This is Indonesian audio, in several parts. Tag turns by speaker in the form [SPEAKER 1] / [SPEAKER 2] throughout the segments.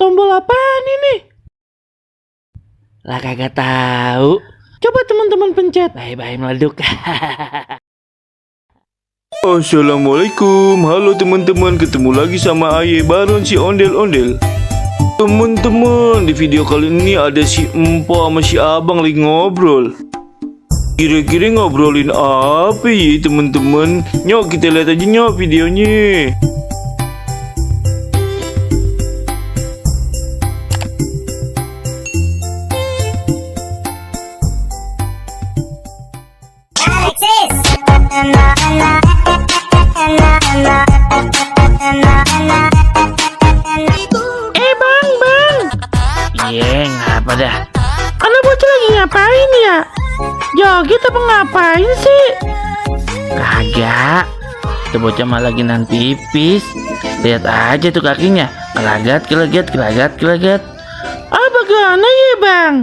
[SPEAKER 1] tombol apaan ini? Lah kagak tahu. Coba teman-teman pencet. Bye-bye meleduk.
[SPEAKER 2] Assalamualaikum, halo teman-teman, ketemu lagi sama Aye Baron si ondel-ondel. Teman-teman, di video kali ini ada si Empo sama si Abang lagi ngobrol. Kira-kira ngobrolin apa ya teman-teman? Nyok kita lihat aja nyok videonya.
[SPEAKER 1] Bang. Iya, ngapa dah? Anak bocah lagi ngapain ya? Joget apa ngapain sih? Kagak. Itu bocah malah lagi nahan pipis. Lihat aja tuh kakinya. Kelagat. Apa gana ya, Bang?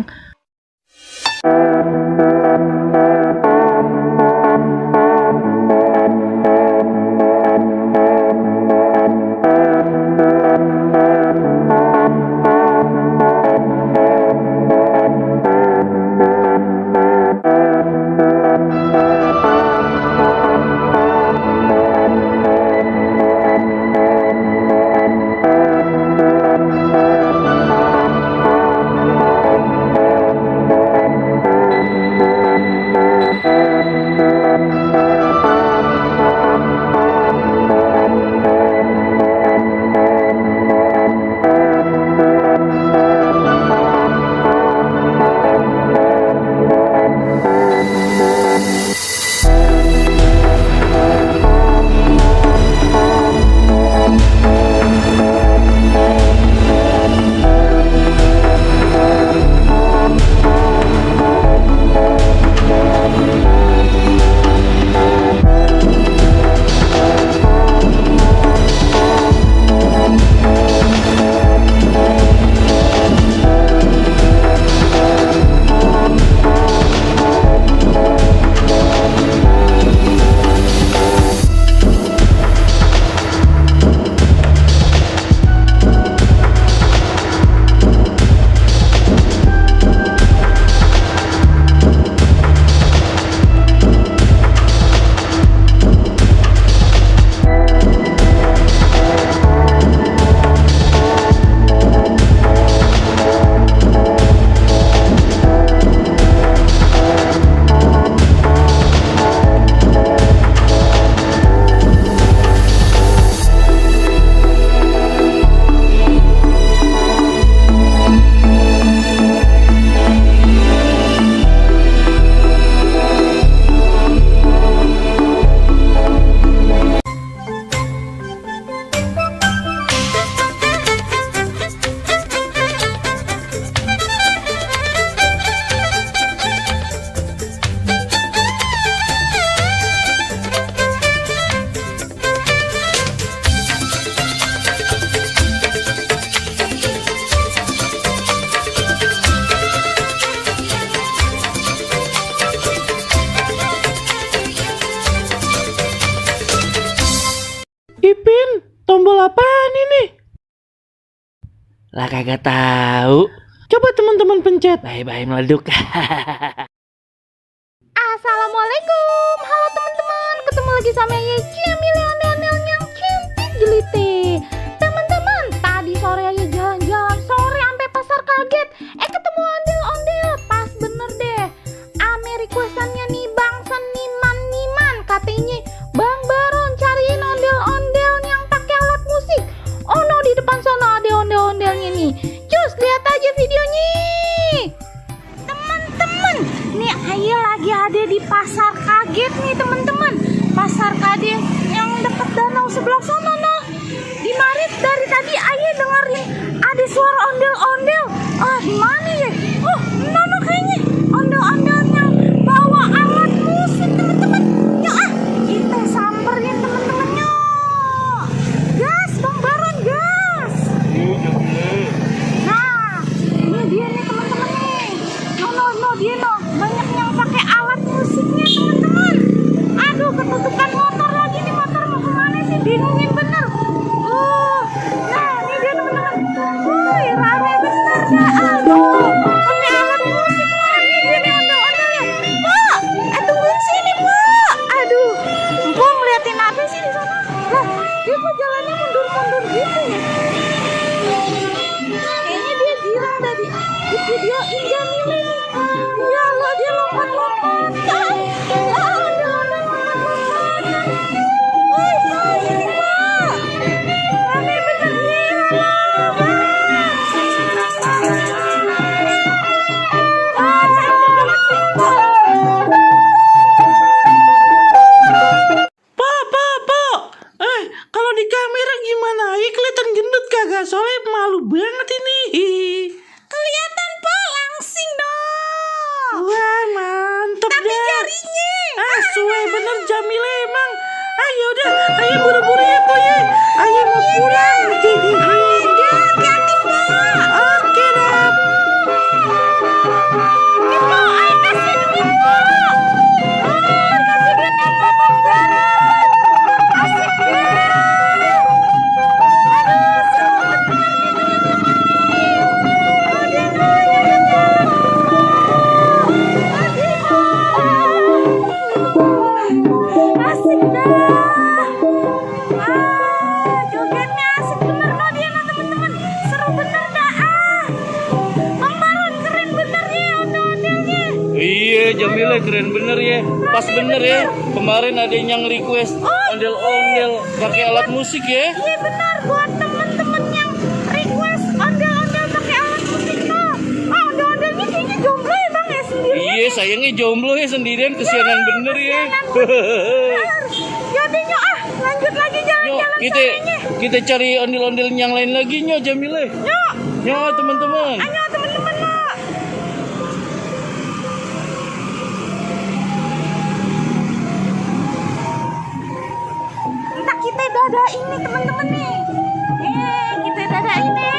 [SPEAKER 1] Ipin, tombol apaan ini? Lah kagak tahu. Coba teman-teman pencet. Bye-bye meleduk.
[SPEAKER 3] Assalamualaikum, halo teman-teman, ketemu lagi sama Ye Cemile ondel-ondel yang cantik jelite. Teman-teman, tadi sore aja jalan-jalan sore sampai pasar kaget. Ketemu ondel-ondel, pas bener deh. Ame requestannya nih Bang Seniman katanya Bang Baron cariin ondel-ondel yang pakai alat musik. Oh no, di depan sana ada ondel-ondelnya nih. Cus, lihat aja videonya. Teman-teman, nih Aye lagi ada di pasar kaget nih teman-teman. Pasar kaget yang dekat danau sebelah sana noh. Di Marit dari tadi Aye dengerin ada suara ondel-ondel. Di mana ya? No kayaknya ondel-ondelnya bawa alat musik teman-teman. Yuk kita samperin teman-temannya. Gas, Bang Baron, gas. Nah, ini dia nih teman-teman nih. No, dia no. Banyak yang pakai alat musiknya teman-teman. Aduh, ketutupan motor lagi nih, motor mau kemana sih? Bingungin bener. Nah ini dia teman-teman. Wih,
[SPEAKER 1] banget ini.
[SPEAKER 3] Kelihatan Pak, langsing dong.
[SPEAKER 1] Wah, mantep
[SPEAKER 3] Tapi
[SPEAKER 1] dah.
[SPEAKER 3] jarinya.
[SPEAKER 1] Suwe bener Jamile emang. Ayo udah, ayo buru-buru ya Boy. Ayo mau pulang.
[SPEAKER 3] Hati-hati Pak.
[SPEAKER 1] Oke dah.
[SPEAKER 3] Ayo kasih duit Pak. Kasih duitnya Pak. Asik deh. Aduh, seru asik dah. Jogetnya asik bener loh dia teman-teman. Seru bener dah. Bang Baron keren bener ya ondel-ondelnya.
[SPEAKER 2] Iya, Jamile keren bener ya. Pas bener ya. Kemarin ada yang request ondel-ondel pakai alat musik ya.
[SPEAKER 3] Iya benar buat temen-temen yang request ondel-ondel pakai alat musik tuh. Ondel-ondelnya kayaknya jomblo ya Bang ya sendiri.
[SPEAKER 2] Iya, sayangnya jomblo ya sendirian, kesianan bener ya.
[SPEAKER 3] Yaudah nyok lanjut lagi
[SPEAKER 2] Nyok,
[SPEAKER 3] jalan-jalan sananya.
[SPEAKER 2] kita cari ondel-ondel yang lain lagi nyok Jamile.
[SPEAKER 3] Nyok,
[SPEAKER 2] Nyok teman-teman.
[SPEAKER 3] ayo temen-temen nyok. Entah kita dada ini temen-temen nih. Kita dada ini.